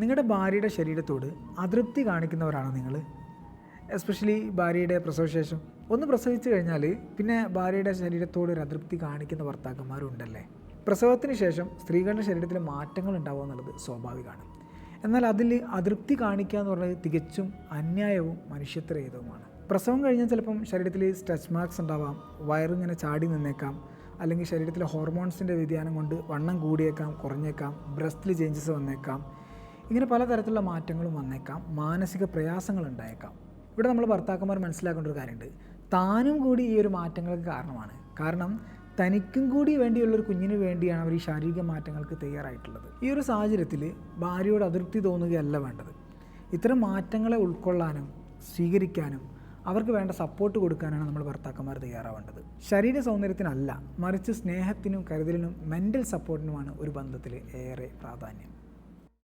നിങ്ങളുടെ ഭാര്യയുടെ ശരീരത്തോട് അതൃപ്തി കാണിക്കുന്നവരാണോ നിങ്ങൾ? എസ്പെഷ്യലി ഭാര്യയുടെ പ്രസവശേഷം ഒന്ന് പ്രസവിച്ചു കഴിഞ്ഞാൽ പിന്നെ ഭാര്യയുടെ ശരീരത്തോട് ഒരു അതൃപ്തി കാണിക്കുന്ന ഭർത്താക്കന്മാരും ഉണ്ടല്ലേ. പ്രസവത്തിന് ശേഷം സ്ത്രീകളുടെ ശരീരത്തിൽ മാറ്റങ്ങൾ ഉണ്ടാവുക എന്നുള്ളത് സ്വാഭാവികമാണ്. എന്നാൽ അതിൽ അതൃപ്തി കാണിക്കുക എന്ന് പറയുന്നത് തികച്ചും അന്യായവും മനുഷ്യത്വരഹിതവുമാണ്. പ്രസവം കഴിഞ്ഞാൽ ചിലപ്പം ശരീരത്തിൽ സ്ട്രെച്ച് മാർക്സ് ഉണ്ടാവാം, വയറിങ്ങനെ ചാടി നിന്നേക്കാം, അല്ലെങ്കിൽ ശരീരത്തിലെ ഹോർമോൺസിൻ്റെ വ്യതിയാനം കൊണ്ട് വണ്ണം കൂടിയേക്കാം, കുറഞ്ഞേക്കാം, ബ്രസ്റ്റിൽ ചേഞ്ചസ് വന്നേക്കാം, ഇങ്ങനെ പലതരത്തിലുള്ള മാറ്റങ്ങളും വന്നേക്കാം, മാനസിക പ്രയാസങ്ങൾ ഉണ്ടായേക്കാം. ഇവിടെ നമ്മൾ ഭർത്താക്കന്മാർ മനസ്സിലാക്കേണ്ട ഒരു കാര്യമുണ്ട്, താനും കൂടി ഈ ഒരു മാറ്റങ്ങൾക്ക് കാരണമാണ്. കാരണം തനിക്കും കൂടി വേണ്ടിയുള്ളൊരു കുഞ്ഞിന് വേണ്ടിയാണ് അവർ ഈ ശാരീരിക മാറ്റങ്ങൾക്ക് തയ്യാറായിട്ടുള്ളത്. ഈ ഒരു സാഹചര്യത്തിൽ ഭാര്യയോട് അതൃപ്തി തോന്നുകയല്ല വേണ്ടത്. ഇത്തരം മാറ്റങ്ങളെ ഉൾക്കൊള്ളാനും സ്വീകരിക്കാനും അവർക്ക് വേണ്ട സപ്പോർട്ട് കൊടുക്കാനാണ് നമ്മൾ ഭർത്താക്കന്മാർ തയ്യാറാവേണ്ടത്. ശരീര സൗന്ദര്യത്തിനല്ല, മറിച്ച് സ്നേഹത്തിനും കരുതലിനും മെൻ്റൽ സപ്പോർട്ടിനുമാണ് ഒരു ബന്ധത്തിൽ ഏറെ പ്രാധാന്യം.